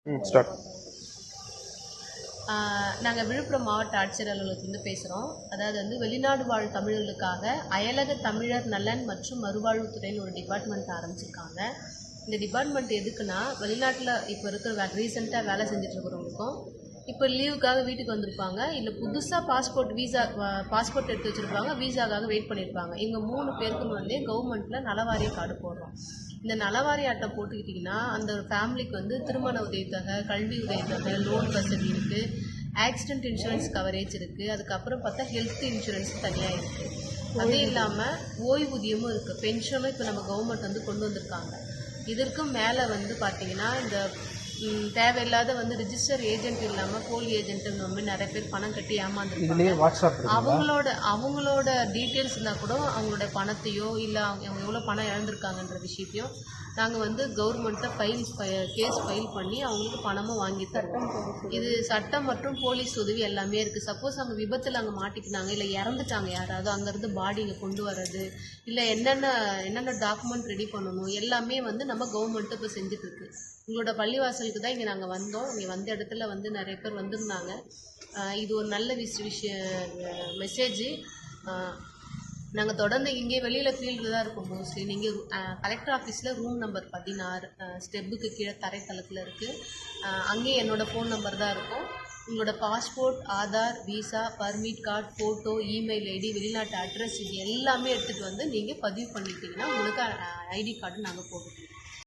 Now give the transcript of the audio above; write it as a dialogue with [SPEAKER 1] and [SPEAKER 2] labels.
[SPEAKER 1] Start.
[SPEAKER 2] நாங்கள் விழுப்புரம் மாவட்ட ஆட்சியர் அலுவலகத்திலிருந்து பேசுகிறோம். அதாவது வந்து வெளிநாடு வாழ் தமிழர்களுக்காக அயலக தமிழர் நலன் மற்றும் மறுவாழ்வுத்துறைன்னு ஒரு டிபார்ட்மெண்ட் ஆரம்பிச்சிருக்காங்க. இந்த டிபார்ட்மெண்ட் எதுக்குன்னா, வெளிநாட்டில் இப்போ இருக்கிற ரீசெண்டாக வேலை செஞ்சுட்டு இருக்கிறவங்களுக்கும், இப்போ லீவுக்காக வீட்டுக்கு வந்திருப்பாங்க, இல்லை புதுசாக பாஸ்போர்ட் எடுத்து வச்சுருப்பாங்க, வீசாக்காக வெயிட் பண்ணியிருப்பாங்க. இவங்க 3 பேருக்கும் வந்து கவர்மெண்ட்டில் நலவாரிய கார்டு போடுறோம். இந்த நலவாரி அட்டை போட்டுக்கிட்டிங்கன்னா அந்த ஃபேமிலிக்கு வந்து திருமண உதவித்தொகை, கல்வி உதவித்தொகை, லோன் வசதி இருக்குது, ஆக்சிடென்ட் இன்சூரன்ஸ் கவரேஜ் இருக்குது, அதுக்கப்புறம் பார்த்தா ஹெல்த் இன்சூரன்ஸ் தனியாக இருக்குது. அது இல்லாமல் ஓய்வூதியமும் இருக்குது, பென்ஷனும் இப்போ நம்ம கவர்மெண்ட் வந்து கொண்டு வந்திருக்காங்க. இதற்கும் மேலே வந்து பார்த்திங்கன்னா இந்த தேவையில்லாத வந்து ரிஜிஸ்டர் ஏஜென்ட் இல்லாமல் போலி ஏஜென்ட்டுங்கிற மாதிரி நிறைய பேர் பணம் கட்டி ஏமாந்துருக்காங்க. அவங்களோட டீட்டெயில்ஸ் இருந்தால் கூட அவங்களோட பணத்தையோ இல்லை அவங்க எவ்வளோ பணம் இழந்திருக்காங்கன்ற விஷயத்தையும் நாங்கள் வந்து கவர்மெண்ட்டை கேஸ் ஃபைல் பண்ணி அவங்களுக்கு பணமும் வாங்கி தருவோம். இது சட்டம் மற்றும் போலீஸ் உதவி எல்லாமே இருக்குது. சப்போஸ் அவங்க விபத்தில் அங்கே மாட்டிக்கினாங்க, இல்லை இறந்துட்டாங்க யாராவது, அங்கேருந்து பாடி இங்கே கொண்டு வர்றது, இல்லை என்னென்ன டாக்குமெண்ட் ரெடி பண்ணணும் எல்லாமே வந்து நம்ம கவர்மெண்ட்டு இப்போ செஞ்சிட்ருக்கு. உங்களோட பள்ளிவாசலுக்கு தான் இங்கே நாங்கள் வந்தோம். இங்கே வந்த இடத்துல வந்து நிறைய பேர் வந்திருந்தாங்க. இது ஒரு நல்ல மெசேஜ். நாங்கள் தொடர்ந்து இங்கே வெளியில் ஃபீல்டில் தான் இருக்கோம் மோஸ்ட்லி. நீங்கள் கலெக்டர் ஆஃபீஸில் ரூம் நம்பர் 16 ஸ்டெப்புக்கு கீழே தரைத்தளத்தில் இருக்குது. அங்கேயே என்னோடய ஃபோன் நம்பர் தான் இருக்கும். உங்களோட passport, Aadhaar, visa, permit card, photo, email ID, வெளிநாட்டு அட்ரஸ் இது எல்லாமே எடுத்துகிட்டு வந்து நீங்கள் பதிவு பண்ணிட்டீங்கன்னா உங்களுக்கு ஐடி கார்டு நாங்கள் போடுவோம்.